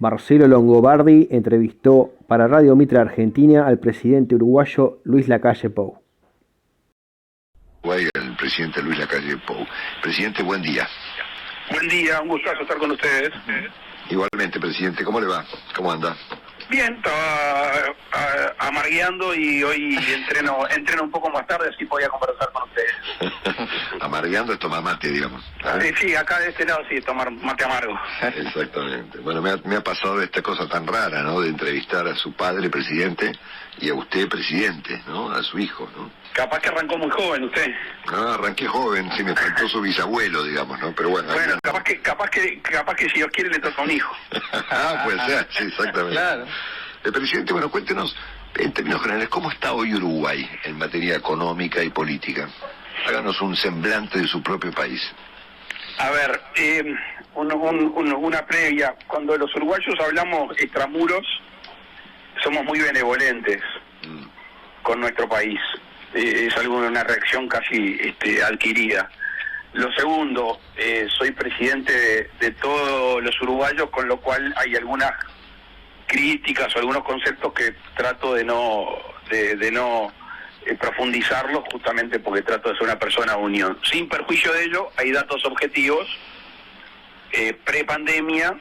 Marcelo Longobardi entrevistó para Radio Mitre Argentina al presidente uruguayo Luis Lacalle Pou. El presidente Luis Lacalle Pou. Presidente, buen día. Buen día, un gustazo estar con ustedes. Igualmente, presidente, ¿cómo le va? ¿Cómo anda? Bien, estaba amargueando y hoy entreno un poco más tarde, así podía conversar con ustedes. Amargueando es tomar mate, digamos. Sí, acá de este lado sí, tomar mate amargo. Exactamente. Bueno, me ha pasado esta cosa tan rara, ¿no? De entrevistar a su padre, presidente, y a usted, presidente, ¿no? A su hijo, ¿no? Capaz que arrancó muy joven usted. Ah, arranqué joven, sí, me faltó su bisabuelo, digamos, ¿no? Pero bueno. Bueno, capaz que si Dios quiere le toca un hijo. Puede ser, sí, exactamente. Claro. Presidente, bueno, cuéntenos, en términos generales, ¿cómo está hoy Uruguay en materia económica y política? Háganos un semblante de su propio país. A ver, una previa. Cuando los uruguayos hablamos extramuros, somos muy benevolentes con nuestro país. Es una reacción casi adquirida. Lo segundo, soy presidente de todos los uruguayos, con lo cual hay algunas críticas o algunos conceptos que trato de no profundizarlos, justamente porque trato de ser una persona unión. Sin perjuicio de ello, hay datos objetivos pre-pandemia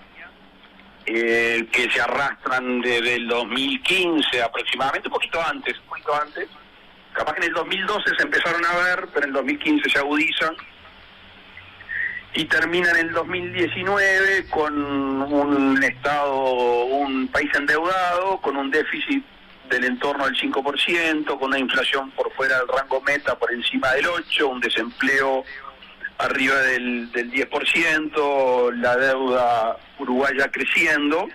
que se arrastran desde el 2015 aproximadamente, un poquito antes. Capaz que en el 2012 se empezaron a ver, pero en el 2015 se agudizan y terminan en el 2019 con un país endeudado, con un déficit del entorno del 5%, con una inflación por fuera del rango meta por encima del 8%, un desempleo arriba del 10%, la deuda uruguaya creciendo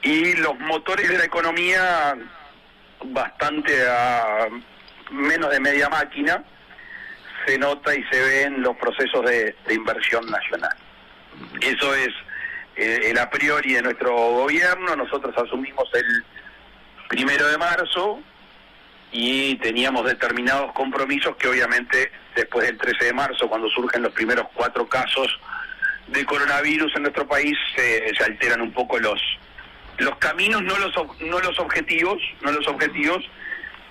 y los motores de la economía bastante a menos de media máquina. Se nota y se ve en los procesos de inversión nacional. Eso es el a priori de nuestro gobierno. Nosotros asumimos el 1 de marzo y teníamos determinados compromisos que obviamente después del 13 de marzo, cuando surgen los primeros 4 casos de coronavirus en nuestro país, se alteran un poco los caminos, no los objetivos,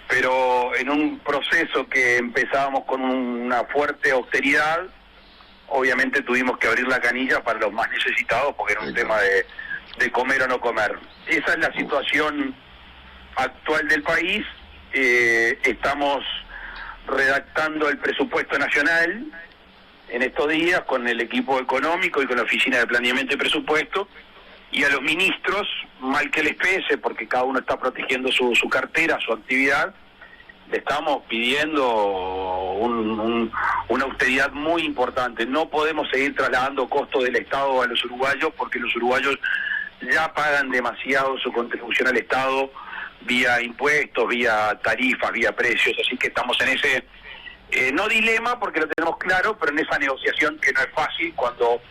pero en un proceso que empezábamos con una fuerte austeridad, obviamente tuvimos que abrir la canilla para los más necesitados, porque era un tema de comer o no comer. Esa es la situación actual del país. Estamos redactando el presupuesto nacional en estos días con el equipo económico y con la Oficina de Planeamiento y Presupuesto, y a los ministros, mal que les pese, porque cada uno está protegiendo su cartera, su actividad, le estamos pidiendo una austeridad muy importante. No podemos seguir trasladando costos del Estado a los uruguayos, porque los uruguayos ya pagan demasiado su contribución al Estado vía impuestos, vía tarifas, vía precios, así que estamos en ese, no dilema, porque lo tenemos claro, pero en esa negociación que no es fácil cuando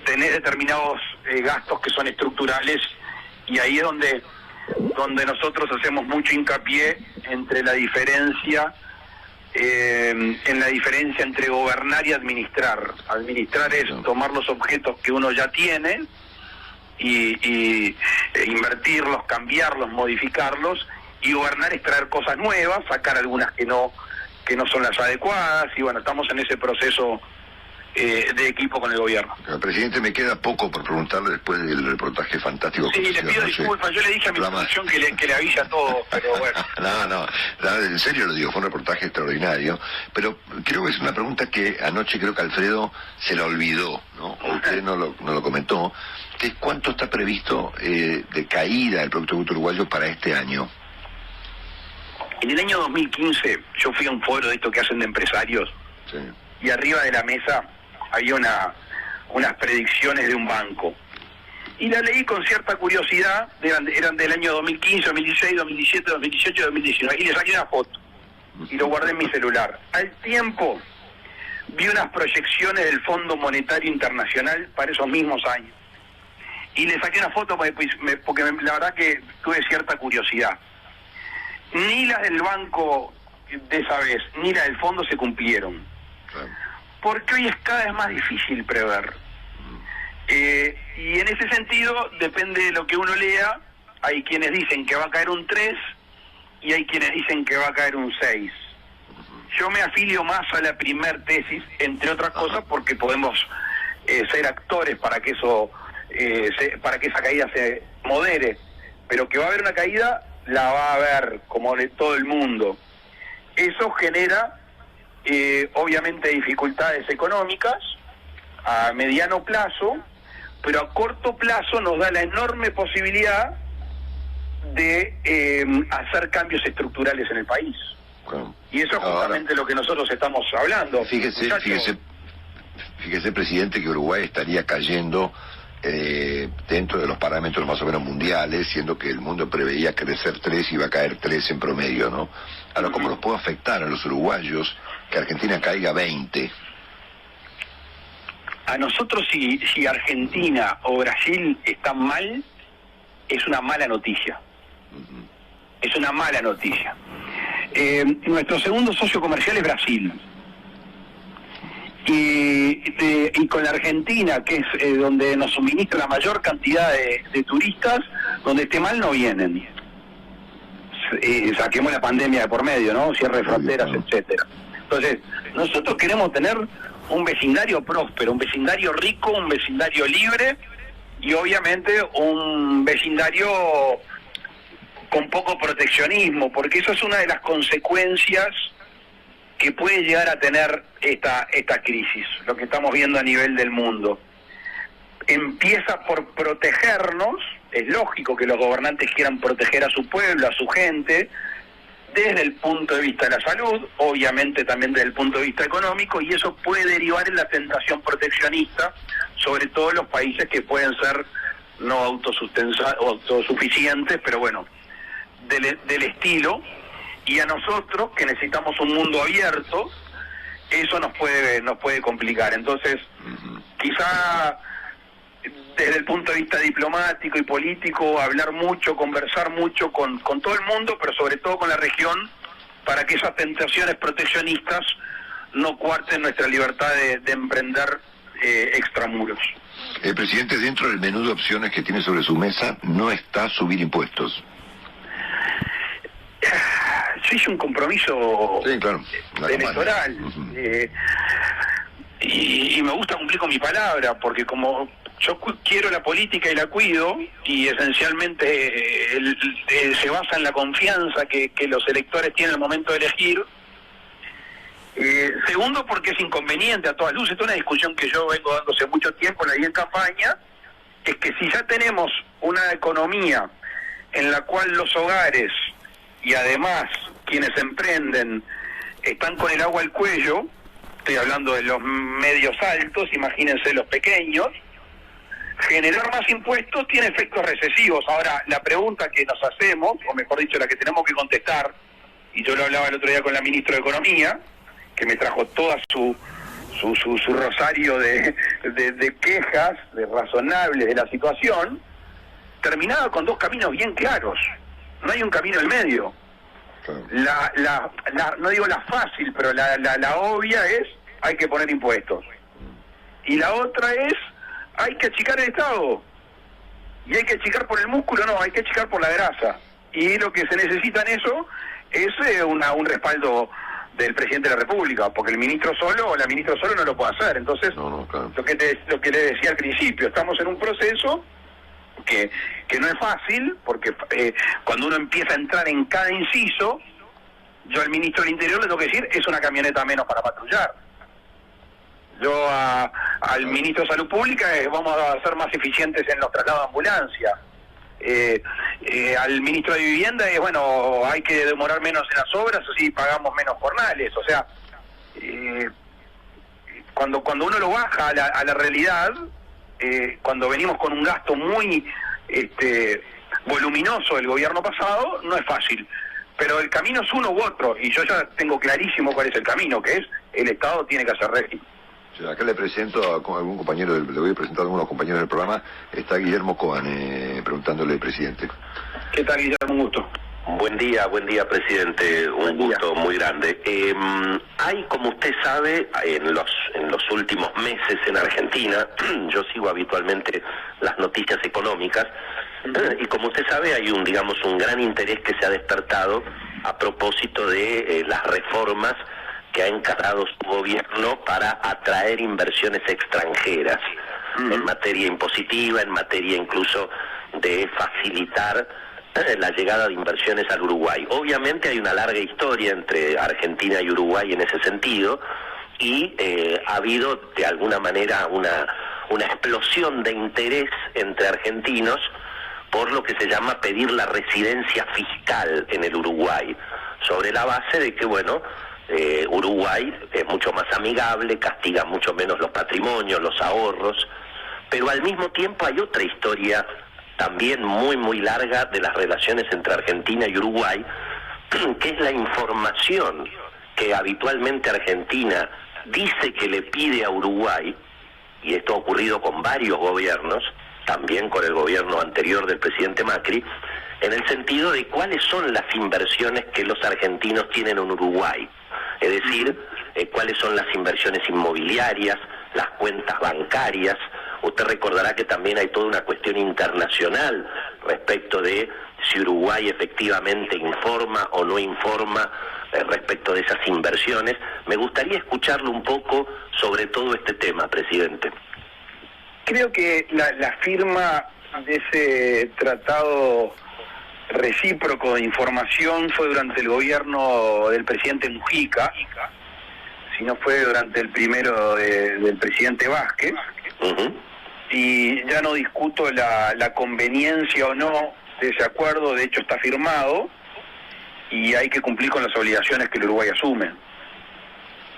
tenés determinados gastos que son estructurales, y ahí es donde nosotros hacemos mucho hincapié entre la diferencia, en la diferencia entre gobernar y administrar. Administrar es tomar los objetos que uno ya tiene y invertirlos, cambiarlos, modificarlos, y gobernar es traer cosas nuevas, sacar algunas que no son las adecuadas, y bueno, estamos en ese proceso de equipo con el gobierno. Presidente, me queda poco por preguntarle después del reportaje fantástico. Sí, le pido disculpas, yo le dije a mi producción que le avise a todos, pero bueno. No, en serio lo digo, fue un reportaje extraordinario, pero creo que es una pregunta que anoche creo que Alfredo se la olvidó, ¿no? O usted no lo comentó, que es cuánto está previsto de caída del Producto Bruto Uruguayo para este año. En el año 2015 yo fui a un foro de esto que hacen de empresarios, sí, y arriba de la mesa había unas predicciones de un banco. Y la leí con cierta curiosidad, eran del año 2015, 2016, 2017, 2018 y 2019. Y le saqué una foto y lo guardé en mi celular. Al tiempo vi unas proyecciones del Fondo Monetario Internacional para esos mismos años. Y le saqué una foto porque la verdad que tuve cierta curiosidad. Ni las del banco de esa vez, ni las del fondo se cumplieron. claro, Porque hoy es cada vez más difícil prever. Y en ese sentido, depende de lo que uno lea, hay quienes dicen que va a caer un 3 y hay quienes dicen que va a caer un 6. Yo me afilio más a la primer tesis, entre otras cosas, porque podemos ser actores para que eso, para que esa caída se modere, pero que va a haber una caída, la va a haber, como de todo el mundo. Eso genera, obviamente, dificultades económicas a mediano plazo, pero a corto plazo nos da la enorme posibilidad de hacer cambios estructurales en el país. Claro. Y eso es justamente lo que nosotros estamos hablando. Fíjese, presidente, que Uruguay estaría cayendo dentro de los parámetros más o menos mundiales, siendo que el mundo preveía crecer 3 y va a caer 3 en promedio, ¿no? Ahora, ¿cómo nos puede afectar a los uruguayos que Argentina caiga 20? A nosotros, si Argentina o Brasil están mal, es una mala noticia. Es una mala noticia. Nuestro segundo socio comercial es Brasil. Y con la Argentina, que es donde nos suministra la mayor cantidad de turistas, donde esté mal no vienen. Saquemos la pandemia de por medio, ¿no? Cierre de fronteras, etcétera. Entonces, nosotros queremos tener un vecindario próspero, un vecindario rico, un vecindario libre y obviamente un vecindario con poco proteccionismo, porque eso es una de las consecuencias que puede llegar a tener esta crisis, lo que estamos viendo a nivel del mundo. Empieza por protegernos, es lógico que los gobernantes quieran proteger a su pueblo, a su gente, desde el punto de vista de la salud, obviamente también desde el punto de vista económico, y eso puede derivar en la tentación proteccionista, sobre todo en los países que pueden ser no autosuficientes, pero bueno, del estilo. Y a nosotros, que necesitamos un mundo abierto, eso nos puede complicar. Entonces, quizá desde el punto de vista diplomático y político, hablar mucho, conversar mucho con todo el mundo, pero sobre todo con la región, para que esas tentaciones proteccionistas no cuarten nuestra libertad de emprender extramuros. El presidente, dentro del menú de opciones que tiene sobre su mesa, no está subir impuestos. Yo hice un compromiso electoral y me gusta cumplir con mi palabra, porque como yo quiero la política y la cuido, y esencialmente se basa en la confianza que los electores tienen al momento de elegir. Segundo, porque es inconveniente a todas luces. Esta es una discusión que yo vengo dando hace mucho tiempo, la di en campaña, es que si ya tenemos una economía en la cual los hogares y además quienes emprenden están con el agua al cuello, estoy hablando de los medios altos, imagínense los pequeños, generar más impuestos tiene efectos recesivos. Ahora, la pregunta que nos hacemos, o mejor dicho, la que tenemos que contestar, y yo lo hablaba el otro día con la ministra de Economía, que me trajo toda su rosario de quejas, de razonables de la situación, terminaba con dos caminos bien claros. No hay un camino en medio. No digo la fácil, pero la obvia es, hay que poner impuestos. Y la otra es, hay que achicar el Estado. Y hay que achicar por el músculo, no, hay que achicar por la grasa. Y lo que se necesita en eso es un respaldo del presidente de la República, porque el ministro solo o la ministra solo no lo puede hacer. Entonces, claro, lo que le decía al principio, estamos en un proceso que no es fácil, porque cuando uno empieza a entrar en cada inciso, yo al ministro del Interior le tengo que decir, es una camioneta menos para patrullar. Yo al ministro de Salud Pública vamos a ser más eficientes en los traslados de ambulancia. Al ministro de Vivienda bueno, hay que demorar menos en las obras, así pagamos menos jornales. O sea, cuando uno lo baja a la realidad, cuando venimos con un gasto muy voluminoso del gobierno pasado, no es fácil. Pero el camino es uno u otro, y yo ya tengo clarísimo cuál es el camino, que es el Estado tiene que hacer régimen. Acá le presento a algún compañero, le voy a presentar a algunos compañeros del programa. Está Guillermo Coan preguntándole al presidente. ¿Qué tal, Guillermo? Un gusto. Buen día, presidente. Un gusto muy grande. Hay, como usted sabe, en los últimos meses en Argentina, yo sigo habitualmente las noticias económicas, y como usted sabe, hay un gran interés que se ha despertado a propósito de las reformas que ha encarado su gobierno para atraer inversiones extranjeras en materia impositiva, en materia incluso de facilitar la llegada de inversiones al Uruguay. Obviamente hay una larga historia entre Argentina y Uruguay en ese sentido, y ha habido de alguna manera una explosión de interés entre argentinos por lo que se llama pedir la residencia fiscal en el Uruguay, sobre la base de que, Uruguay es mucho más amigable, castiga mucho menos los patrimonios, los ahorros, pero al mismo tiempo hay otra historia también muy larga de las relaciones entre Argentina y Uruguay, que es la información que habitualmente Argentina dice que le pide a Uruguay, y esto ha ocurrido con varios gobiernos, también con el gobierno anterior del presidente Macri, en el sentido de cuáles son las inversiones que los argentinos tienen en Uruguay, es decir, cuáles son las inversiones inmobiliarias, las cuentas bancarias. Usted recordará que también hay toda una cuestión internacional respecto de si Uruguay efectivamente informa o no informa respecto de esas inversiones. Me gustaría escucharlo un poco sobre todo este tema, presidente. Creo que la firma de ese tratado recíproco de información fue durante el gobierno del presidente Mujica, si no fue durante el primero del presidente Vázquez. Y ya no discuto la conveniencia o no de ese acuerdo, de hecho está firmado y hay que cumplir con las obligaciones que el Uruguay asume.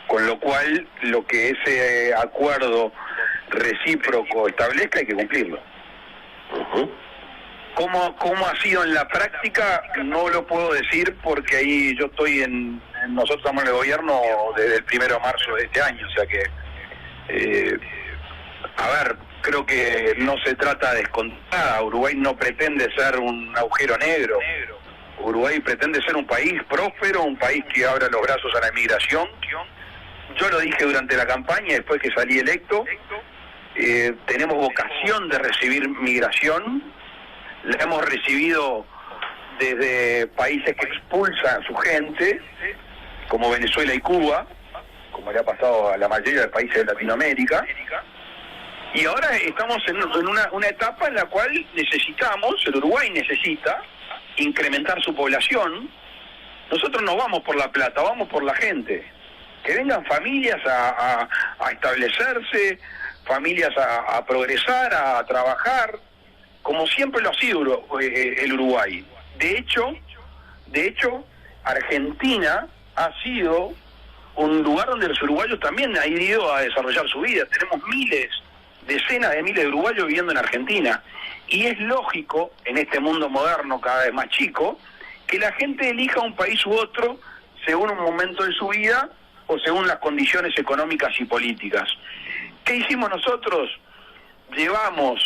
Con lo cual, lo que ese acuerdo recíproco establezca hay que cumplirlo. ¿Cómo ha sido en la práctica? No lo puedo decir porque ahí yo estoy nosotros estamos en el gobierno desde el 1 de marzo de este año, o sea que, creo que no se trata de descontar. Uruguay no pretende ser un agujero negro. Uruguay pretende ser un país próspero, un país que abra los brazos a la inmigración. Yo lo dije durante la campaña, después que salí electo, tenemos vocación de recibir migración. La hemos recibido desde países que expulsan a su gente, como Venezuela y Cuba, como le ha pasado a la mayoría de países de Latinoamérica. Y ahora estamos en una etapa en la cual el Uruguay necesita incrementar su población. Nosotros no vamos por la plata, vamos por la gente. Que vengan familias a establecerse, familias a progresar, a trabajar, como siempre lo ha sido el Uruguay. De hecho, Argentina ha sido un lugar donde los uruguayos también han ido a desarrollar su vida. Tenemos decenas de miles de uruguayos viviendo en Argentina. Y es lógico, en este mundo moderno cada vez más chico, que la gente elija un país u otro según un momento de su vida o según las condiciones económicas y políticas. ¿Qué hicimos nosotros? Llevamos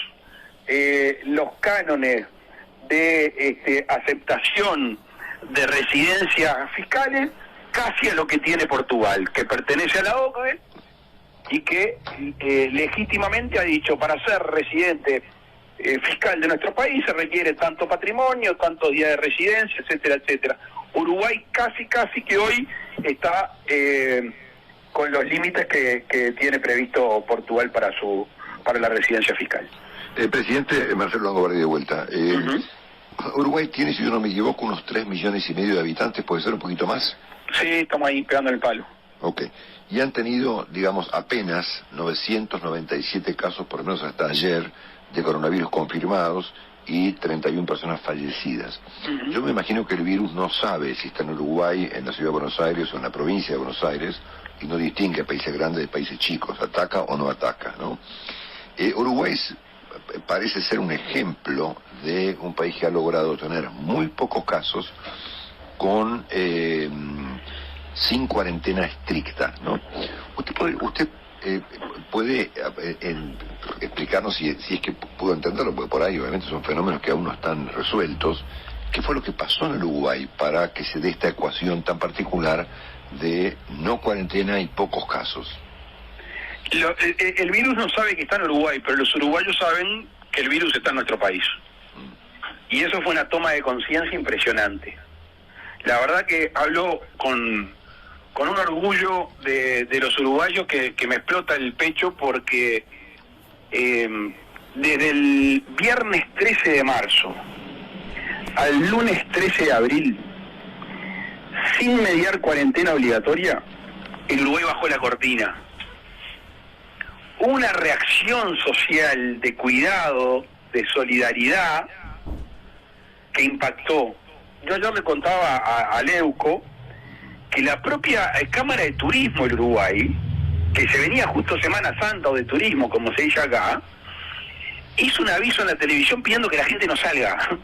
los cánones de aceptación de residencias fiscales casi a lo que tiene Portugal, que pertenece a la OCDE y que legítimamente ha dicho, para ser residente fiscal de nuestro país se requiere tanto patrimonio, tantos días de residencia, etcétera, etcétera. Uruguay casi que hoy está con los límites que tiene previsto Portugal para la residencia fiscal. Presidente Marcelo Longobardi de vuelta. Uruguay tiene, si yo no me equivoco, unos 3,5 millones de habitantes, ¿puede ser un poquito más? Sí, estamos ahí pegando el palo. Ok. Y han tenido, apenas 997 casos, por lo menos hasta ayer, de coronavirus confirmados y 31 personas fallecidas. Yo me imagino que el virus no sabe si está en Uruguay, en la ciudad de Buenos Aires o en la provincia de Buenos Aires, y no distingue a países grandes de países chicos, ataca o no ataca, ¿no? Uruguay parece ser un ejemplo de un país que ha logrado tener muy pocos casos sin cuarentena estricta, ¿no? Usted puede explicarnos, si es que pudo entenderlo, porque por ahí obviamente son fenómenos que aún no están resueltos, ¿Qué fue lo que pasó en Uruguay para que se dé esta ecuación tan particular de no cuarentena y pocos casos? El virus no sabe que está en Uruguay, pero los uruguayos saben que el virus está en nuestro país. Y eso fue una toma de conciencia impresionante. La verdad que hablo con un orgullo de los uruguayos que me explota el pecho, porque desde el viernes 13 de marzo al lunes 13 de abril, sin mediar cuarentena obligatoria, el Uruguay bajó la cortina. Una reacción social de cuidado, de solidaridad, que impactó. Yo ayer le contaba a Leuco que la propia Cámara de Turismo del Uruguay, que se venía justo Semana Santa o de turismo, como se dice acá, hizo un aviso en la televisión pidiendo que la gente no salga,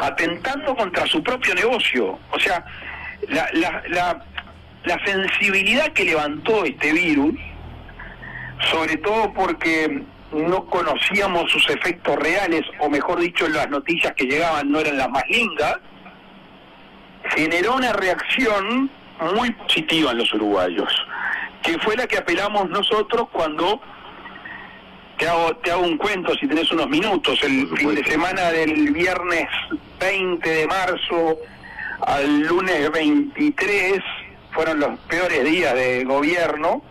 atentando contra su propio negocio. O sea, la sensibilidad que levantó este virus, sobre todo porque no conocíamos sus efectos reales, o mejor dicho, las noticias que llegaban no eran las más lindas, generó una reacción muy positiva en los uruguayos, que fue la que apelamos nosotros cuando, te hago un cuento si tenés unos minutos, el fin de semana del viernes 20 de marzo al lunes 23 fueron los peores días de gobierno,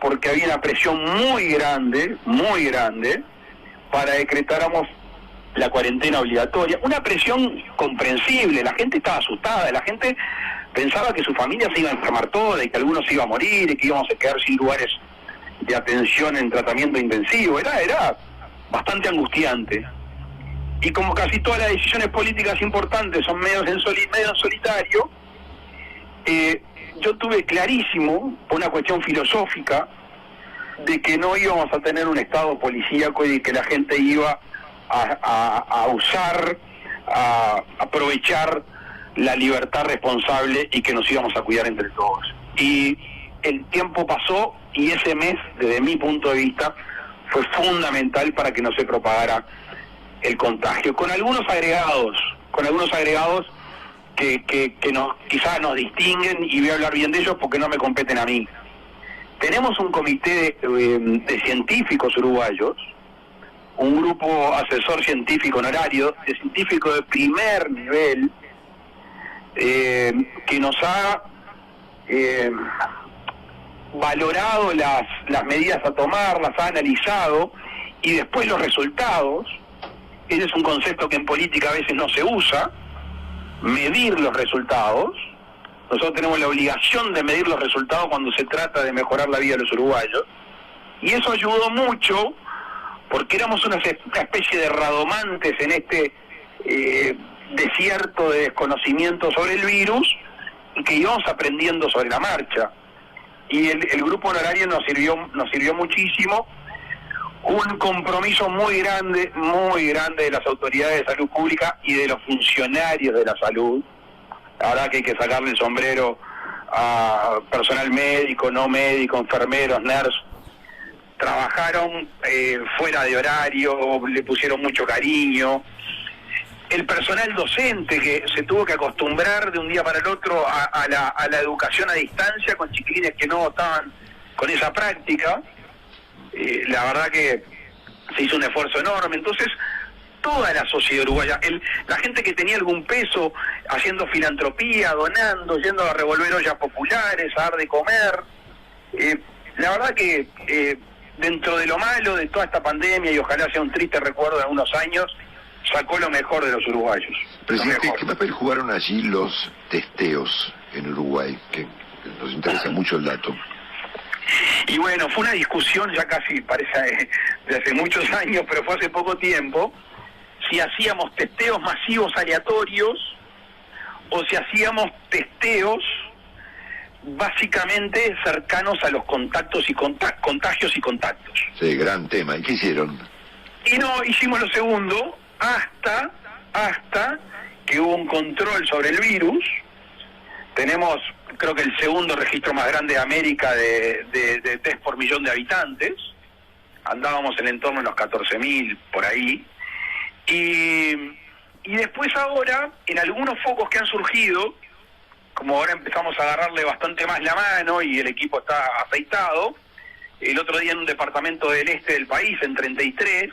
porque había una presión muy grande, para decretáramos la cuarentena obligatoria. Una presión comprensible, la gente estaba asustada, la gente pensaba que su familia se iba a enfermar toda, y que algunos se iban a morir, y que íbamos a quedar sin lugares de atención en tratamiento intensivo. Era bastante angustiante. Y como casi todas las decisiones políticas importantes son medio en solitario, yo tuve clarísimo, por una cuestión filosófica, de que no íbamos a tener un estado policíaco y de que la gente iba a usar, a aprovechar la libertad responsable, y que nos íbamos a cuidar entre todos. Y el tiempo pasó, y ese mes, desde mi punto de vista, fue fundamental para que no se propagara el contagio, con algunos agregados que quizás nos distinguen, y voy a hablar bien de ellos porque no me competen a mí. Tenemos un comité de científicos uruguayos, un grupo asesor científico honorario, de científicos de primer nivel, que nos ha valorado las medidas a tomar, las ha analizado, y después los resultados. Ese es un concepto que en política a veces no se usa, medir los resultados. Nosotros tenemos la obligación de medir los resultados cuando se trata de mejorar la vida de los uruguayos, y eso ayudó mucho, porque éramos una especie de radomantes en este desierto de desconocimiento sobre el virus, y que íbamos aprendiendo sobre la marcha. Y el grupo honorario nos sirvió muchísimo. Un compromiso muy grande de las autoridades de salud pública y de los funcionarios de la salud. La verdad que hay que sacarle el sombrero a personal médico, no médico, enfermeros, nurses. Trabajaron fuera de horario, le pusieron mucho cariño. El personal docente, que se tuvo que acostumbrar de un día para el otro a la educación a distancia, con chiquilines que no estaban con esa práctica. La verdad que se hizo un esfuerzo enorme. Entonces, toda la sociedad uruguaya, la gente que tenía algún peso haciendo filantropía, donando, yendo a revolver ollas populares, a dar de comer, la verdad que dentro de lo malo de toda esta pandemia, y ojalá sea un triste recuerdo de algunos años, sacó lo mejor de los uruguayos. Presidente, ¿qué papel jugaron allí los testeos en Uruguay? Que nos interesa mucho el dato. Y bueno, fue una discusión ya casi, parece, de hace muchos años, pero fue hace poco tiempo, si hacíamos testeos masivos aleatorios o si hacíamos testeos básicamente cercanos a los contactos y contagios y contactos. Sí, gran tema. ¿Y qué hicieron? Y no, hicimos lo segundo hasta que hubo un control sobre el virus. Tenemos, creo que el segundo registro más grande de América de test por millón de habitantes. Andábamos en el entorno de los 14.000 por ahí. Y Y después ahora, en algunos focos que han surgido, como ahora empezamos a agarrarle bastante más la mano y el equipo está afeitado, el otro día en un departamento del este del país, en 33,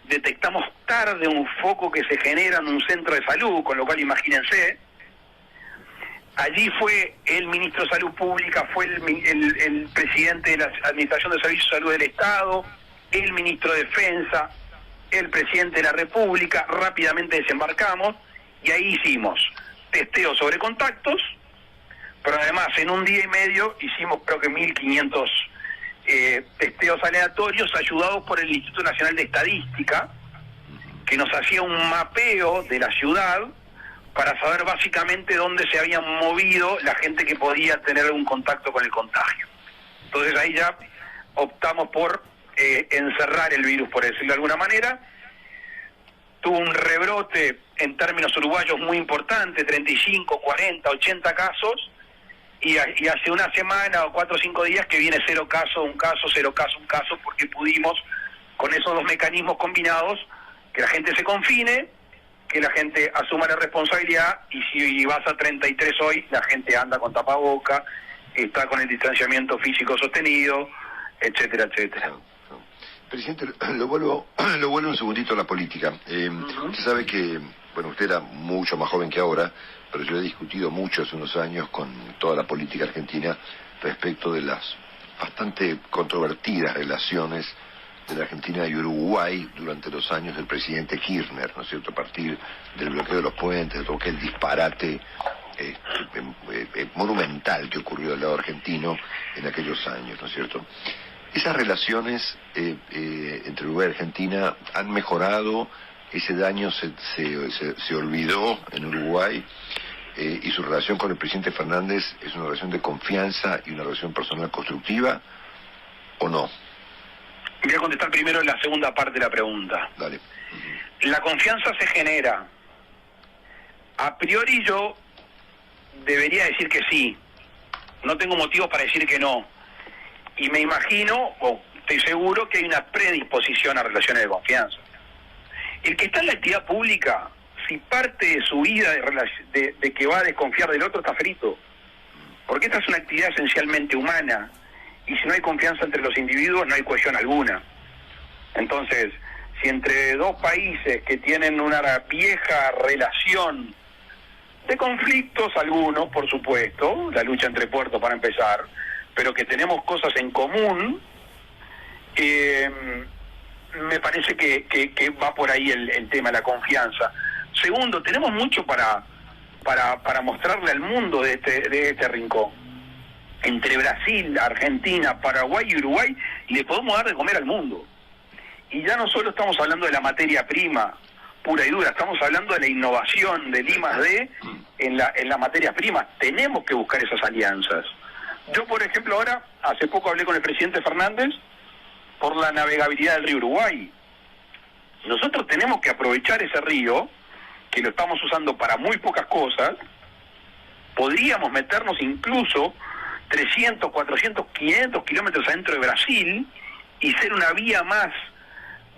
detectamos tarde un foco que se genera en un centro de salud, con lo cual imagínense, allí fue el ministro de Salud Pública, fue el presidente de la Administración de Servicios de Salud del Estado, el ministro de Defensa, el presidente de la República, rápidamente desembarcamos y ahí hicimos testeo sobre contactos, pero además en un día y medio hicimos creo que 1.500 testeos aleatorios ayudados por el Instituto Nacional de Estadística, que nos hacía un mapeo de la ciudad para saber básicamente dónde se habían movido la gente que podía tener algún contacto con el contagio. Entonces ahí ya optamos por encerrar el virus, por decirlo de alguna manera. Tuvo un rebrote en términos uruguayos muy importante, 35, 40, 80 casos, y hace una semana o 4 o 5 días que viene 0 casos, 1 caso, 0 casos, 1 caso, porque pudimos, con esos dos mecanismos combinados, que la gente se confine, que la gente asuma la responsabilidad, y si vas a 33 hoy, la gente anda con tapaboca, está con el distanciamiento físico sostenido, etcétera, etcétera. Presidente, lo vuelvo un segundito a la política. Usted sabe que, bueno, usted era mucho más joven que ahora, pero yo he discutido mucho hace unos años con toda la política argentina respecto de las bastante controvertidas relaciones de la Argentina y Uruguay durante los años del presidente Kirchner, ¿no es cierto?, a partir del bloqueo de los puentes, de todo aquel disparate monumental que ocurrió del lado argentino en aquellos años, ¿no es cierto? Esas relaciones entre Uruguay y Argentina han mejorado, ese daño se olvidó en Uruguay, y su relación con el presidente Fernández es una relación de confianza y una relación personal constructiva, ¿o no? Voy a contestar primero la segunda parte de la pregunta. Dale. La confianza se genera. A priori yo debería decir que sí. No tengo motivos para decir que no. Y me imagino, o estoy seguro, que hay una predisposición a relaciones de confianza. El que está en la actividad pública, si parte de su vida de que va a desconfiar del otro, está frito. Porque esta es una actividad esencialmente humana. Y si no hay confianza entre los individuos, no hay cohesión alguna. Entonces, si entre dos países que tienen una vieja relación de conflictos, algunos, por supuesto, la lucha entre puertos para empezar, pero que tenemos cosas en común, me parece que va por ahí el tema de la confianza. Segundo, tenemos mucho para mostrarle al mundo de este rincón. Entre Brasil, Argentina, Paraguay y Uruguay le podemos dar de comer al mundo. Y ya no solo estamos hablando de la materia prima pura y dura, estamos hablando de la innovación del I+D en las materias primas. Tenemos que buscar esas alianzas. Yo, por ejemplo, ahora, hace poco hablé con el presidente Fernández por la navegabilidad del río Uruguay. Nosotros tenemos que aprovechar ese río, que lo estamos usando para muy pocas cosas. Podríamos meternos incluso 300, 400, 500 kilómetros adentro de Brasil y ser una vía más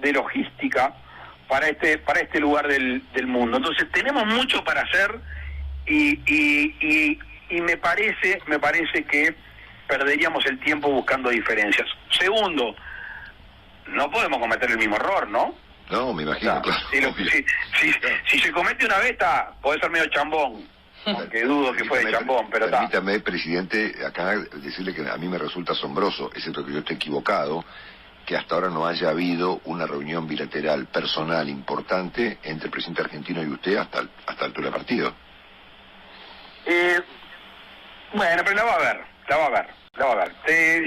de logística para este lugar del mundo. Entonces tenemos mucho para hacer y me parece que perderíamos el tiempo buscando diferencias. Segundo, no podemos cometer el mismo error, ¿no? No, me imagino, claro. Si se comete una vez, puede ser medio chambón, porque dudo que fue de chambón, pero está. Permítame, presidente, acá decirle que a mí me resulta asombroso, excepto que yo esté equivocado, que hasta ahora no haya habido una reunión bilateral personal importante entre el presidente argentino y usted hasta la altura del partido. Bueno, pero la va a ver.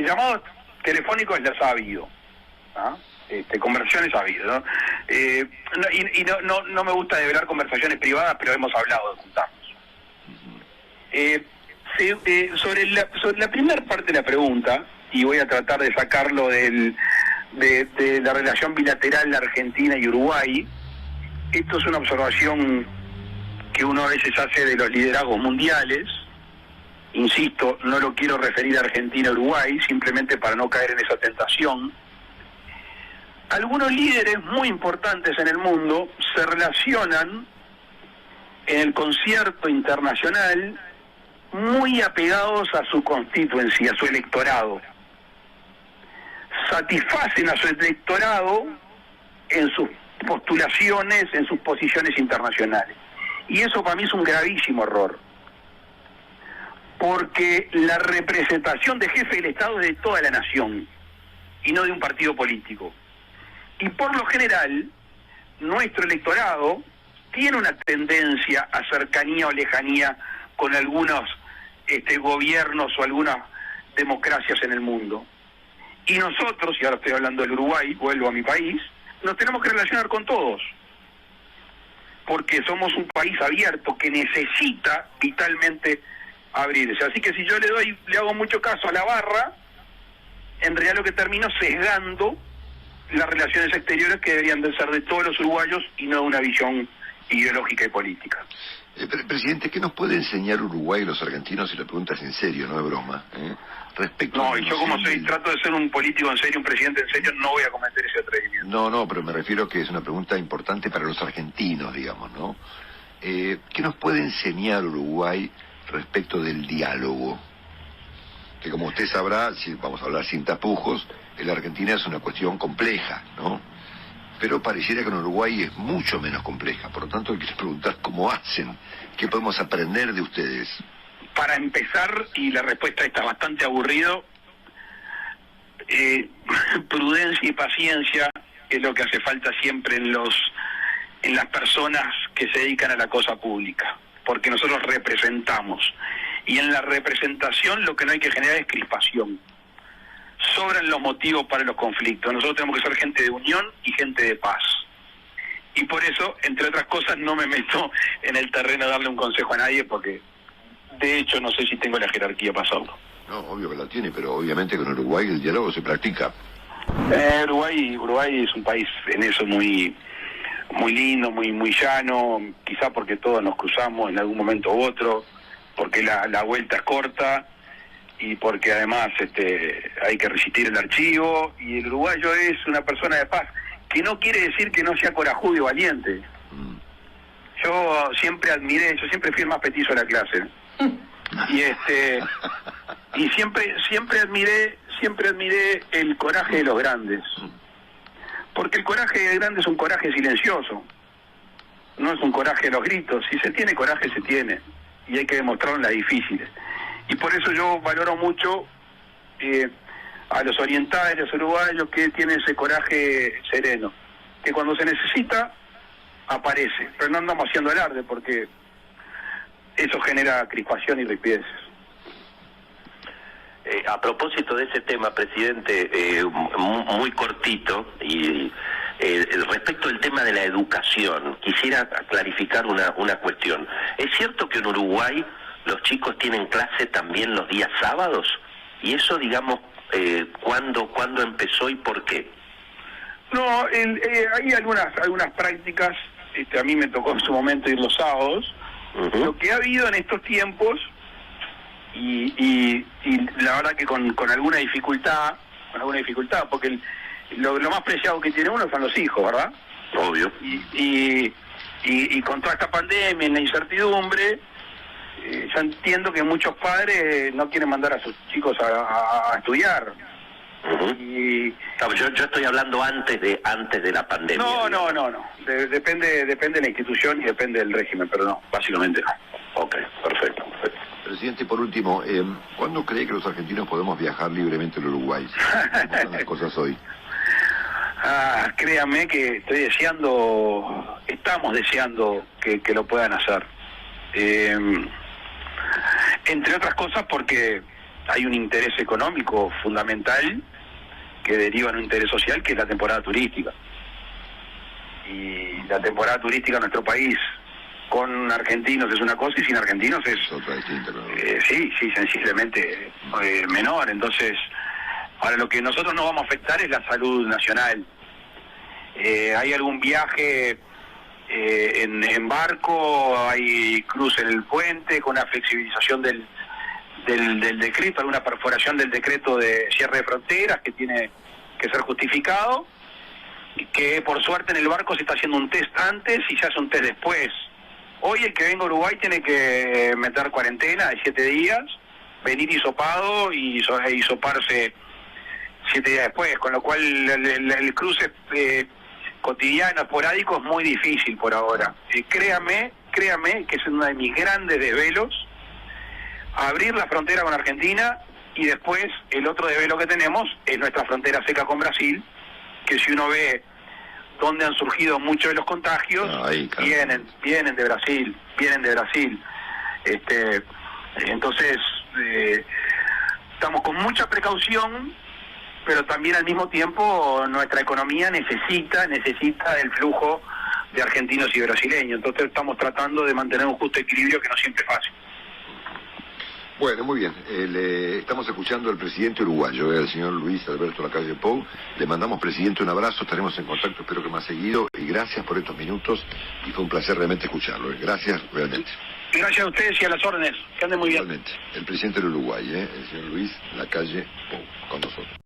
Llamados telefónicos las ha habido, ¿ah? Conversaciones ha habido, ¿no? No me gusta develar conversaciones privadas, pero hemos hablado de juntarnos. Sobre la primera parte de la pregunta, y voy a tratar de sacarlo de la relación bilateral de Argentina y Uruguay, esto es una observación que uno a veces hace de los liderazgos mundiales. Insisto, no lo quiero referir a Argentina y Uruguay, simplemente para no caer en esa tentación. Algunos líderes muy importantes en el mundo se relacionan en el concierto internacional muy apegados a su constituency, a su electorado. Satisfacen a su electorado en sus postulaciones, en sus posiciones internacionales. Y eso para mí es un gravísimo error. Porque la representación de jefe del Estado es de toda la nación y no de un partido político. Y por lo general, nuestro electorado tiene una tendencia a cercanía o lejanía con algunos gobiernos o algunas democracias en el mundo. Y nosotros, y ahora estoy hablando del Uruguay, vuelvo a mi país, nos tenemos que relacionar con todos. Porque somos un país abierto que necesita vitalmente abrirse. Así que si yo le hago mucho caso a la barra, en realidad lo que termino sesgando las relaciones exteriores que deberían de ser de todos los uruguayos y no de una visión ideológica y política. Presidente, ¿qué nos puede enseñar Uruguay y los argentinos, si la pregunta es en serio, no es broma, respecto No, a y yo como trato de ser un político en serio, un presidente en serio, no voy a cometer ese atrevimiento. No, pero me refiero a que es una pregunta importante para los argentinos, digamos, ¿no? ¿Qué nos puede enseñar Uruguay respecto del diálogo? Que como usted sabrá, si vamos a hablar sin tapujos, en la Argentina es una cuestión compleja, ¿no? Pero pareciera que en Uruguay es mucho menos compleja. Por lo tanto, quiero preguntar cómo hacen, qué podemos aprender de ustedes. Para empezar, y la respuesta está bastante aburrido, prudencia y paciencia es lo que hace falta siempre en las personas que se dedican a la cosa pública, porque nosotros representamos, y en la representación lo que no hay que generar es crispación. Sobran los motivos para los conflictos. Nosotros tenemos que ser gente de unión y gente de paz. Y por eso, entre otras cosas, no me meto en el terreno a darle un consejo a nadie, porque de hecho no sé si tengo la jerarquía para hacerlo. No, obvio que la tiene, pero obviamente con Uruguay el diálogo se practica. Uruguay es un país en eso muy lindo, muy llano, quizá porque todos nos cruzamos en algún momento u otro, porque la vuelta es corta, y porque además hay que resistir el archivo, y el uruguayo es una persona de paz, que no quiere decir que no sea corajudo y valiente. Yo siempre fui el más petizo de la clase, y siempre admiré el coraje de los grandes, porque el coraje de grandes es un coraje silencioso, no es un coraje de los gritos. Si se tiene coraje, se tiene, y hay que demostrarlo en las difíciles. Y por eso yo valoro mucho a los orientales, a los uruguayos, que tienen ese coraje sereno, que cuando se necesita, aparece. Pero no andamos haciendo alarde, porque eso genera crispación y rispideces. A propósito de ese tema, presidente, muy cortito, y respecto del tema de la educación, quisiera clarificar una cuestión. ¿Es cierto que en Uruguay los chicos tienen clase también los días sábados? Y eso, digamos, ¿cuándo empezó y por qué? No, hay algunas prácticas. A mí me tocó en su momento ir los sábados. Lo que ha habido en estos tiempos, y la verdad que con alguna dificultad, porque lo más preciado que tiene uno son los hijos, ¿verdad? Obvio. Y con toda esta pandemia, en la incertidumbre, yo entiendo que muchos padres no quieren mandar a sus chicos a estudiar. Yo estoy hablando antes de la pandemia. No. Depende de la institución y depende del régimen, pero no, básicamente no. Ok, perfecto. Presidente, por último, ¿cuándo cree que los argentinos podemos viajar libremente al Uruguay? ¿Cómo están las cosas hoy? Créanme que estamos deseando que lo puedan hacer. Entre otras cosas porque hay un interés económico fundamental que deriva en un interés social, que es la temporada turística. Y la temporada turística en nuestro país, con argentinos es una cosa y sin argentinos es otra distinta, ¿no? Sí, sensiblemente menor. Entonces, ahora lo que nosotros nos vamos a afectar es la salud nacional. Hay algún viaje en barco, hay cruce en el puente con una flexibilización del decreto, alguna perforación del decreto de cierre de fronteras que tiene que ser justificado, y que por suerte en el barco se está haciendo un test antes y se hace un test después, Hoy el que venga a Uruguay tiene que meter cuarentena de 7 días, venir hisopado y hisoparse 7 días después, con lo cual el cruce cotidiano, esporádico, es muy difícil por ahora. Créame que es uno de mis grandes desvelos, abrir la frontera con Argentina, y después el otro desvelo que tenemos es nuestra frontera seca con Brasil, que si uno ve dónde han surgido muchos de los contagios, vienen de Brasil. Entonces, estamos con mucha precaución, pero también al mismo tiempo nuestra economía necesita del flujo de argentinos y brasileños. Entonces estamos tratando de mantener un justo equilibrio que no siempre es fácil. Bueno, muy bien. Estamos escuchando al presidente uruguayo, el señor Luis Alberto Lacalle Pou. Le mandamos, presidente, un abrazo. Estaremos en contacto, espero que más seguido. Y gracias por estos minutos. Y fue un placer realmente escucharlo. Gracias, realmente. Gracias a ustedes y a las órdenes. Que anden muy bien. Realmente. El presidente del Uruguay, el señor Luis Lacalle Pou, con nosotros.